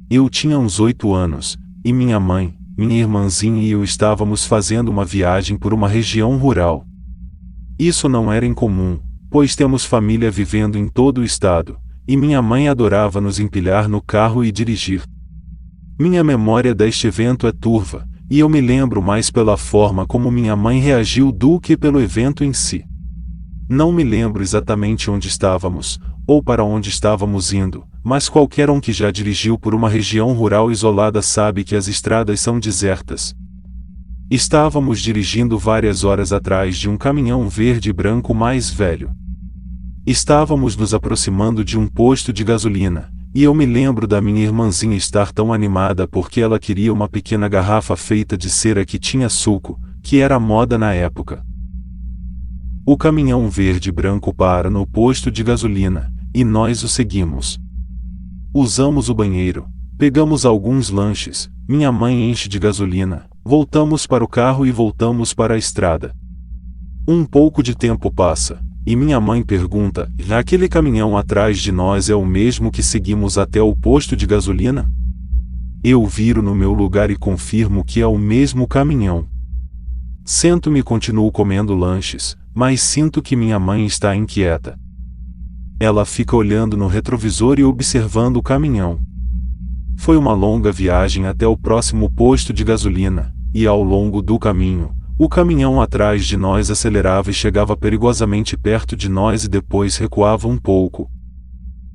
Eu tinha uns 8 anos, e minha mãe, minha irmãzinha e eu estávamos fazendo uma viagem por uma região rural. Isso não era incomum, pois temos família vivendo em todo o estado, e minha mãe adorava nos empilhar no carro e dirigir. Minha memória deste evento é turva, e eu me lembro mais pela forma como minha mãe reagiu do que pelo evento em si. Não me lembro exatamente onde estávamos, ou para onde estávamos indo, mas qualquer um que já dirigiu por uma região rural isolada sabe que as estradas são desertas. Estávamos dirigindo várias horas atrás de um caminhão verde e branco mais velho. Estávamos nos aproximando de um posto de gasolina, e eu me lembro da minha irmãzinha estar tão animada porque ela queria uma pequena garrafa feita de cera que tinha suco, que era moda na época. O caminhão verde e branco para no posto de gasolina, e nós o seguimos. Usamos o banheiro, pegamos alguns lanches, minha mãe enche de gasolina, voltamos para o carro e voltamos para a estrada. Um pouco de tempo passa, e minha mãe pergunta: aquele caminhão atrás de nós é o mesmo que seguimos até o posto de gasolina? Eu viro no meu lugar e confirmo que é o mesmo caminhão. Sento-me e continuo comendo lanches, mas sinto que minha mãe está inquieta. Ela fica olhando no retrovisor e observando o caminhão. Foi uma longa viagem até o próximo posto de gasolina, e ao longo do caminho, o caminhão atrás de nós acelerava e chegava perigosamente perto de nós e depois recuava um pouco.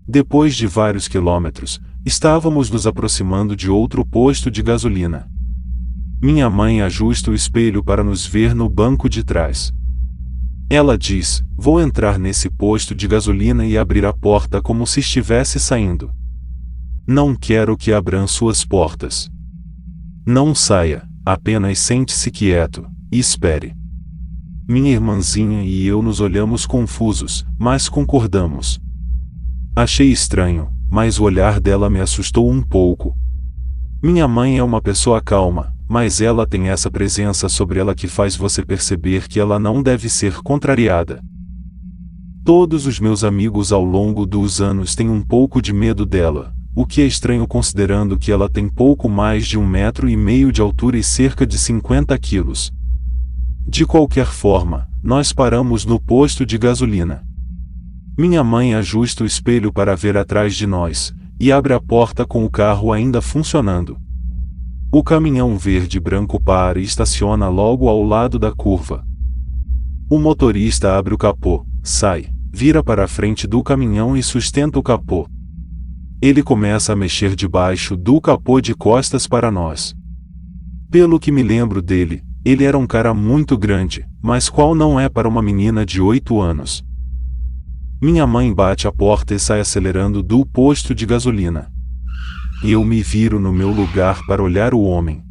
Depois de vários quilômetros, estávamos nos aproximando de outro posto de gasolina. Minha mãe ajusta o espelho para nos ver no banco de trás. Ela diz: vou entrar nesse posto de gasolina e abrir a porta como se estivesse saindo. Não quero que abram suas portas. Não saia, apenas sente-se quieto, e espere. Minha irmãzinha e eu nos olhamos confusos, mas concordamos. Achei estranho, mas o olhar dela me assustou um pouco. Minha mãe é uma pessoa calma, mas ela tem essa presença sobre ela que faz você perceber que ela não deve ser contrariada. Todos os meus amigos ao longo dos anos têm um pouco de medo dela, o que é estranho considerando que ela tem pouco mais de 1,5 metro de altura e cerca de 50 quilos. De qualquer forma, nós paramos no posto de gasolina. Minha mãe ajusta o espelho para ver atrás de nós, e abre a porta com o carro ainda funcionando. O caminhão verde e branco para e estaciona logo ao lado da curva. O motorista abre o capô, sai, vira para a frente do caminhão e sustenta o capô. Ele começa a mexer debaixo do capô de costas para nós. Pelo que me lembro dele, ele era um cara muito grande, mas qual não é para uma menina de 8 anos. Minha mãe bate a porta e sai acelerando do posto de gasolina. Eu me viro no meu lugar para olhar o homem.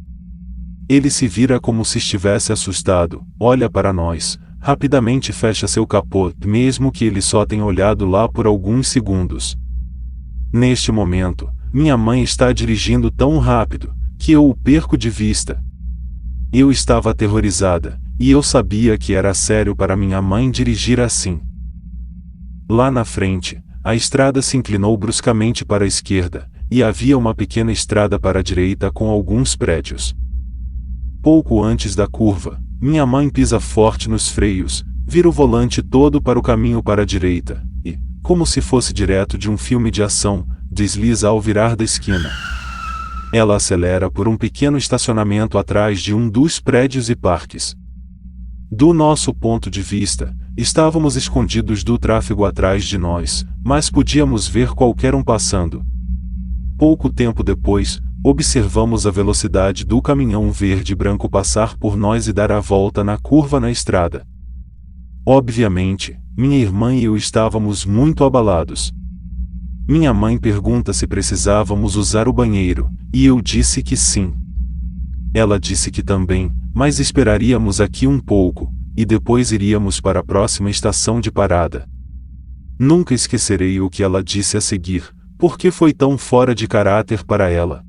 Ele se vira como se estivesse assustado, olha para nós, rapidamente fecha seu capô, mesmo que ele só tenha olhado lá por alguns segundos. Neste momento, minha mãe está dirigindo tão rápido, que eu o perco de vista. Eu estava aterrorizada, e eu sabia que era sério para minha mãe dirigir assim. Lá na frente, a estrada se inclinou bruscamente para a esquerda, e havia uma pequena estrada para a direita com alguns prédios. Pouco antes da curva, minha mãe pisa forte nos freios, vira o volante todo para o caminho para a direita, e, como se fosse direto de um filme de ação, desliza ao virar da esquina. Ela acelera por um pequeno estacionamento atrás de um dos prédios e parques. Do nosso ponto de vista, estávamos escondidos do tráfego atrás de nós, mas podíamos ver qualquer um passando. Pouco tempo depois, observamos a velocidade do caminhão verde e branco passar por nós e dar a volta na curva na estrada. Obviamente, minha irmã e eu estávamos muito abalados. Minha mãe pergunta se precisávamos usar o banheiro, e eu disse que sim. Ela disse que também, mas esperaríamos aqui um pouco, e depois iríamos para a próxima estação de parada. Nunca esquecerei o que ela disse a seguir, porque foi tão fora de caráter para ela.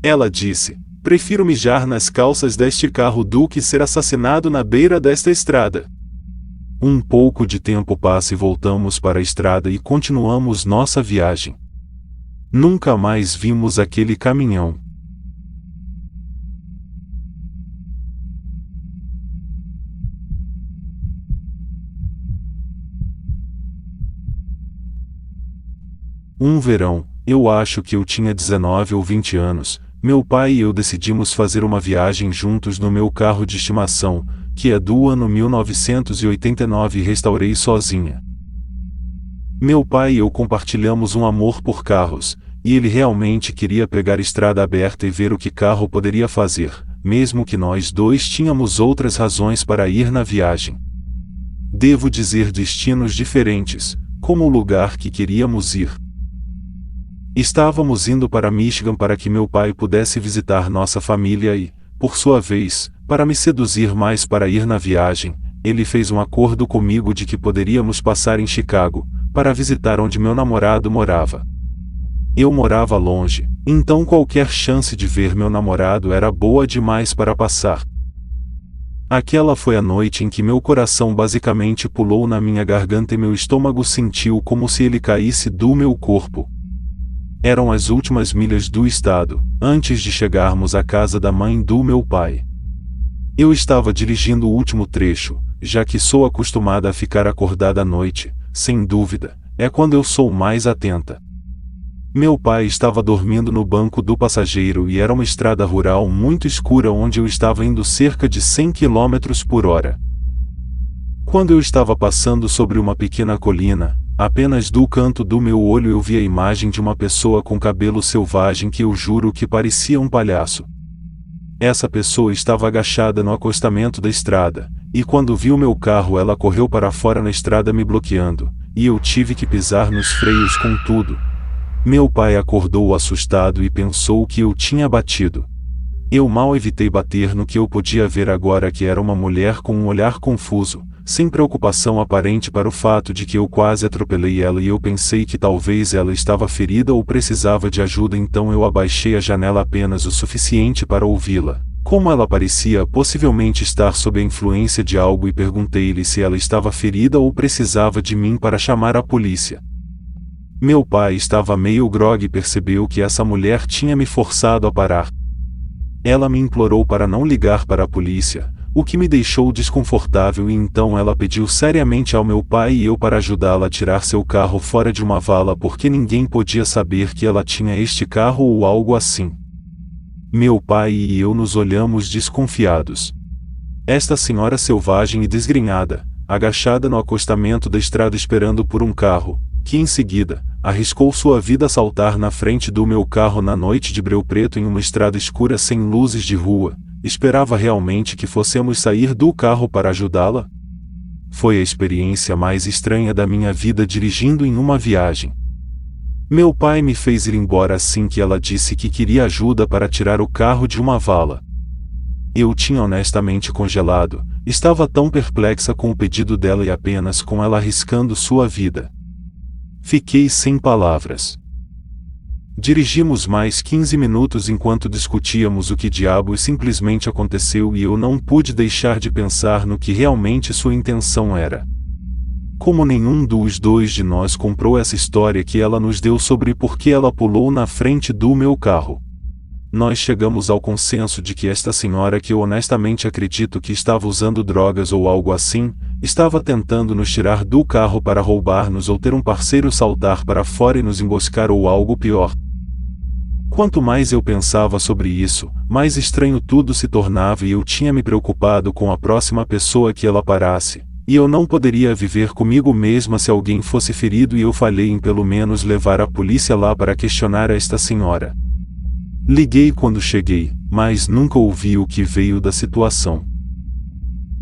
Ela disse: prefiro mijar nas calças deste carro do que ser assassinado na beira desta estrada. Um pouco de tempo passa e voltamos para a estrada e continuamos nossa viagem. Nunca mais vimos aquele caminhão. Um verão, eu acho que eu tinha 19 ou 20 anos, meu pai e eu decidimos fazer uma viagem juntos no meu carro de estimação, que é do ano 1989 e restaurei sozinha. Meu pai e eu compartilhamos um amor por carros, e ele realmente queria pegar estrada aberta e ver o que carro poderia fazer, mesmo que nós dois tínhamos outras razões para ir na viagem. Devo dizer destinos diferentes, como o lugar que queríamos ir. Estávamos indo para Michigan para que meu pai pudesse visitar nossa família e, por sua vez, para me seduzir mais para ir na viagem, ele fez um acordo comigo de que poderíamos passar em Chicago, para visitar onde meu namorado morava. Eu morava longe, então qualquer chance de ver meu namorado era boa demais para passar. Aquela foi a noite em que meu coração basicamente pulou na minha garganta e meu estômago sentiu como se ele caísse do meu corpo. Eram as últimas milhas do estado, antes de chegarmos à casa da mãe do meu pai. Eu estava dirigindo o último trecho, já que sou acostumada a ficar acordada à noite, sem dúvida, é quando eu sou mais atenta. Meu pai estava dormindo no banco do passageiro e era uma estrada rural muito escura onde eu estava indo cerca de 100 km por hora. Quando eu estava passando sobre uma pequena colina, apenas do canto do meu olho eu vi a imagem de uma pessoa com cabelo selvagem que eu juro que parecia um palhaço. Essa pessoa estava agachada no acostamento da estrada, e quando viu meu carro ela correu para fora na estrada me bloqueando, e eu tive que pisar nos freios com tudo. Meu pai acordou assustado e pensou que eu tinha batido. Eu mal evitei bater no que eu podia ver agora que era uma mulher com um olhar confuso, sem preocupação aparente para o fato de que eu quase atropelei ela e eu pensei que talvez ela estava ferida ou precisava de ajuda, então eu abaixei a janela apenas o suficiente para ouvi-la. Como ela parecia possivelmente estar sob a influência de algo e perguntei-lhe se ela estava ferida ou precisava de mim para chamar a polícia. Meu pai estava meio grogue e percebeu que essa mulher tinha me forçado a parar. Ela me implorou para não ligar para a polícia, o que me deixou desconfortável e então ela pediu seriamente ao meu pai e eu para ajudá-la a tirar seu carro fora de uma vala porque ninguém podia saber que ela tinha este carro ou algo assim. Meu pai e eu nos olhamos desconfiados. Esta senhora selvagem e desgrenhada, agachada no acostamento da estrada esperando por um carro, que em seguida, arriscou sua vida a saltar na frente do meu carro na noite de breu preto em uma estrada escura sem luzes de rua, esperava realmente que fossemos sair do carro para ajudá-la? Foi a experiência mais estranha da minha vida dirigindo em uma viagem. Meu pai me fez ir embora assim que ela disse que queria ajuda para tirar o carro de uma vala. Eu tinha honestamente congelado, estava tão perplexa com o pedido dela e apenas com ela arriscando sua vida. Fiquei sem palavras. Dirigimos mais 15 minutos enquanto discutíamos o que diabos simplesmente aconteceu e eu não pude deixar de pensar no que realmente sua intenção era. Como nenhum dos dois de nós comprou essa história que ela nos deu sobre por que ela pulou na frente do meu carro. Nós chegamos ao consenso de que esta senhora, que eu honestamente acredito que estava usando drogas ou algo assim, estava tentando nos tirar do carro para roubar-nos ou ter um parceiro saltar para fora e nos emboscar ou algo pior. Quanto mais eu pensava sobre isso, mais estranho tudo se tornava e eu tinha me preocupado com a próxima pessoa que ela parasse, e eu não poderia viver comigo mesma se alguém fosse ferido e eu falhei em pelo menos levar a polícia lá para questionar esta senhora. Liguei quando cheguei, mas nunca ouvi o que veio da situação.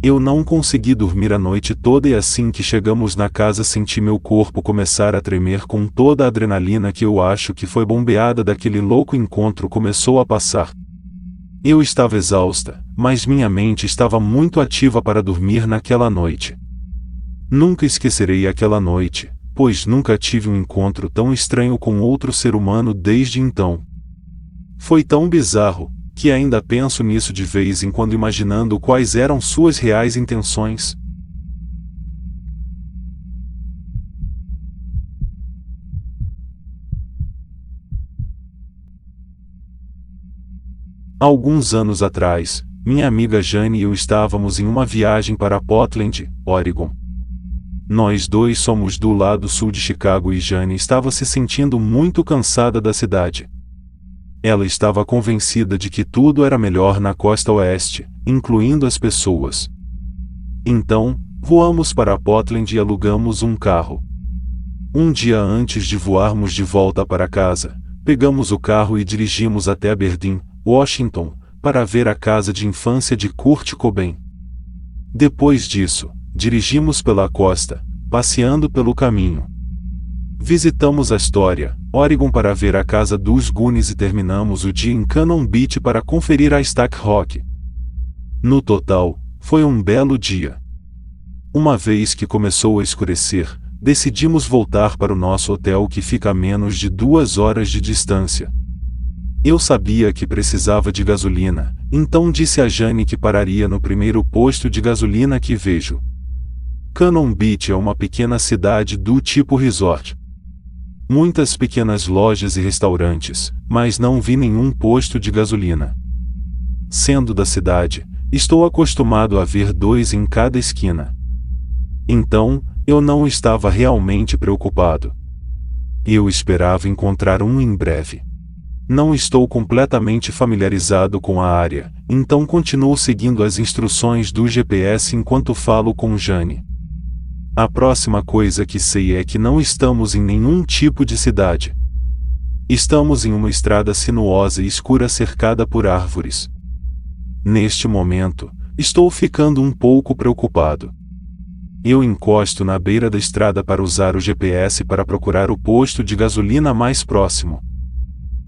Eu não consegui dormir a noite toda e assim que chegamos na casa senti meu corpo começar a tremer com toda a adrenalina que eu acho que foi bombeada daquele louco encontro começou a passar. Eu estava exausta, mas minha mente estava muito ativa para dormir naquela noite. Nunca esquecerei aquela noite, pois nunca tive um encontro tão estranho com outro ser humano desde então. Foi tão bizarro, que ainda penso nisso de vez em quando imaginando quais eram suas reais intenções. Alguns anos atrás, minha amiga Jane e eu estávamos em uma viagem para Portland, Oregon. Nós dois somos do lado sul de Chicago e Jane estava se sentindo muito cansada da cidade. Ela estava convencida de que tudo era melhor na costa oeste, incluindo as pessoas. Então, voamos para Portland e alugamos um carro. Um dia antes de voarmos de volta para casa, pegamos o carro e dirigimos até Aberdeen, Washington, para ver a casa de infância de Kurt Cobain. Depois disso, dirigimos pela costa, passeando pelo caminho. Visitamos Astoria, Oregon para ver a casa dos Goonies e terminamos o dia em Cannon Beach para conferir a Stack Rock. No total, foi um belo dia. Uma vez que começou a escurecer, decidimos voltar para o nosso hotel que fica a menos de 2 horas de distância. Eu sabia que precisava de gasolina, então disse a Jane que pararia no primeiro posto de gasolina que vejo. Cannon Beach é uma pequena cidade do tipo resort. Muitas pequenas lojas e restaurantes, mas não vi nenhum posto de gasolina. Sendo da cidade, estou acostumado a ver 2 em cada esquina. Então, eu não estava realmente preocupado. Eu esperava encontrar um em breve. Não estou completamente familiarizado com a área, então continuo seguindo as instruções do GPS enquanto falo com Jane. A próxima coisa que sei é que não estamos em nenhum tipo de cidade. Estamos em uma estrada sinuosa e escura cercada por árvores. Neste momento, estou ficando um pouco preocupado. Eu encosto na beira da estrada para usar o GPS para procurar o posto de gasolina mais próximo.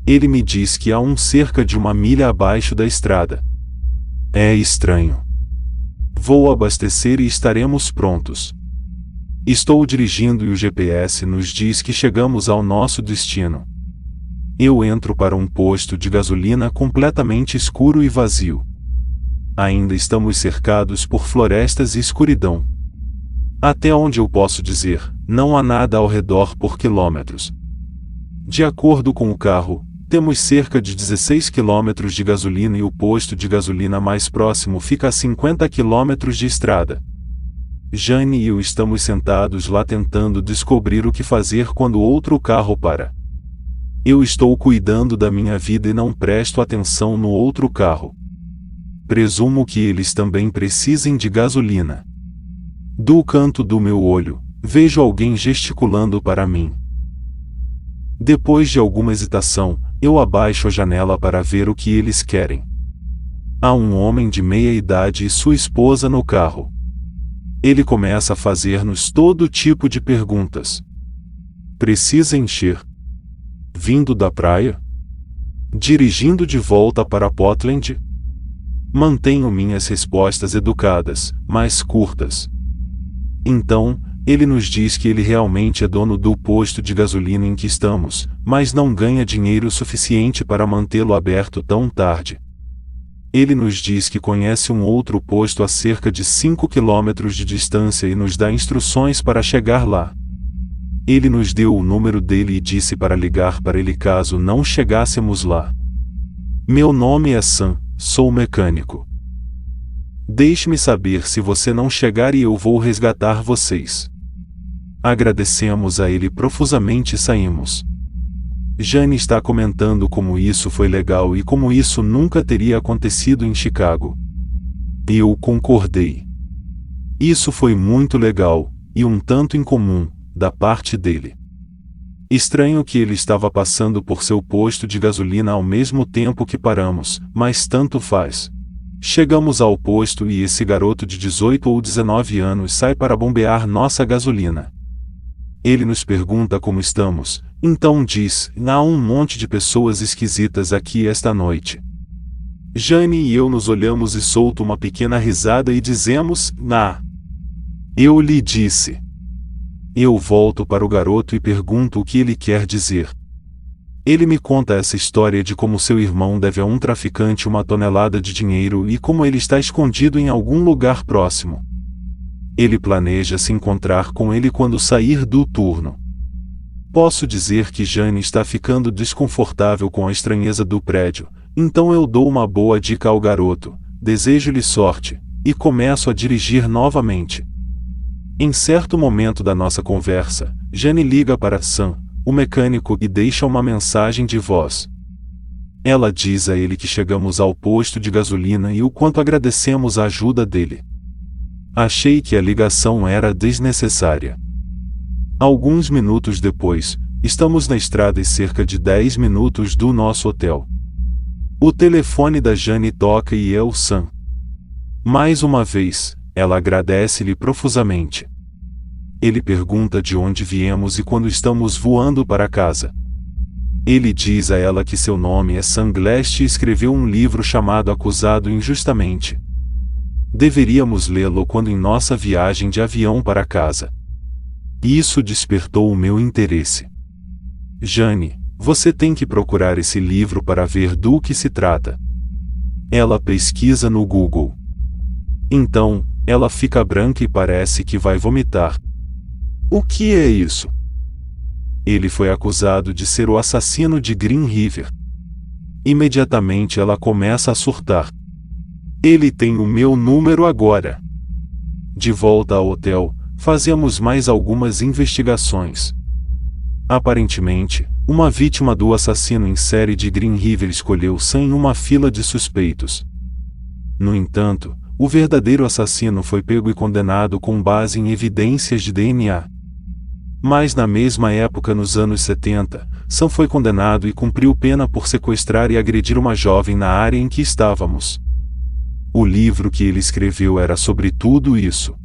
Ele me diz que há um cerca de 1 milha abaixo da estrada. É estranho. Vou abastecer e estaremos prontos. Estou dirigindo e o GPS nos diz que chegamos ao nosso destino. Eu entro para um posto de gasolina completamente escuro e vazio. Ainda estamos cercados por florestas e escuridão. Até onde eu posso dizer, não há nada ao redor por quilômetros. De acordo com o carro, temos cerca de 16 quilômetros de gasolina e o posto de gasolina mais próximo fica a 50 quilômetros de estrada. Jane e eu estamos sentados lá tentando descobrir o que fazer quando outro carro para. Eu estou cuidando da minha vida e não presto atenção no outro carro. Presumo que eles também precisem de gasolina. Do canto do meu olho, vejo alguém gesticulando para mim. Depois de alguma hesitação, eu abaixo a janela para ver o que eles querem. Há um homem de meia idade e sua esposa no carro. Ele começa a fazer-nos todo tipo de perguntas. Precisa encher? Vindo da praia? Dirigindo de volta para Portland? Mantenho minhas respostas educadas, mas curtas. Então, ele nos diz que ele realmente é dono do posto de gasolina em que estamos, mas não ganha dinheiro suficiente para mantê-lo aberto tão tarde. Ele nos diz que conhece um outro posto a cerca de 5 quilômetros de distância e nos dá instruções para chegar lá. Ele nos deu o número dele e disse para ligar para ele caso não chegássemos lá. Meu nome é Sam, sou mecânico. Deixe-me saber se você não chegar e eu vou resgatar vocês. Agradecemos a ele profusamente e saímos. Jane está comentando como isso foi legal e como isso nunca teria acontecido em Chicago. Eu concordei. Isso foi muito legal, e um tanto incomum, da parte dele. Estranho que ele estava passando por seu posto de gasolina ao mesmo tempo que paramos, mas tanto faz. Chegamos ao posto e esse garoto de 18 ou 19 anos sai para bombear nossa gasolina. Ele nos pergunta como estamos, então diz: há um monte de pessoas esquisitas aqui esta noite. Jane e eu nos olhamos e solto uma pequena risada e dizemos: nah. Eu lhe disse. Eu volto para o garoto e pergunto o que ele quer dizer. Ele me conta essa história de como seu irmão deve a um traficante 1 tonelada de dinheiro e como ele está escondido em algum lugar próximo. Ele planeja se encontrar com ele quando sair do turno. Posso dizer que Jane está ficando desconfortável com a estranheza do prédio, Então eu dou uma boa dica ao garoto, desejo-lhe sorte, e começo a dirigir novamente. Em certo momento da nossa conversa, Jane liga para Sam, o mecânico, e deixa uma mensagem de voz. Ela diz a ele que chegamos ao posto de gasolina e o quanto agradecemos a ajuda dele. Achei que a ligação era desnecessária. Alguns minutos depois, estamos na estrada e cerca de 10 minutos do nosso hotel. O telefone da Jane toca e é o Sam. Mais uma vez, ela agradece-lhe profusamente. Ele pergunta de onde viemos e quando estamos voando para casa. Ele diz a ela que seu nome é Sam Glast e escreveu um livro chamado Acusado Injustamente. Deveríamos lê-lo quando em nossa viagem de avião para casa. Isso despertou o meu interesse. Jane, você tem que procurar esse livro para ver do que se trata. Ela pesquisa no Google. Então, ela fica branca e parece que vai vomitar. O que é isso? Ele foi acusado de ser o assassino de Green River. Imediatamente ela começa a surtar. Ele tem o meu número agora. De volta ao hotel, fazemos mais algumas investigações. Aparentemente, uma vítima do assassino em série de Green River escolheu Sam em uma fila de suspeitos. No entanto, o verdadeiro assassino foi pego e condenado com base em evidências de DNA. Mas na mesma época, nos anos 70, Sam foi condenado e cumpriu pena por sequestrar e agredir uma jovem na área em que estávamos. O livro que ele escreveu era sobre tudo isso.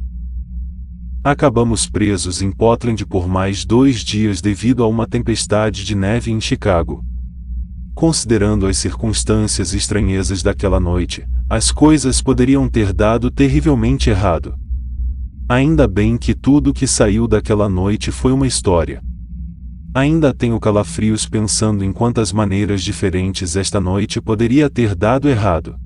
Acabamos presos em Portland por mais 2 dias devido a uma tempestade de neve em Chicago. Considerando as circunstâncias e estranhezas daquela noite, as coisas poderiam ter dado terrivelmente errado. Ainda bem que tudo que saiu daquela noite foi uma história. Ainda tenho calafrios pensando em quantas maneiras diferentes esta noite poderia ter dado errado.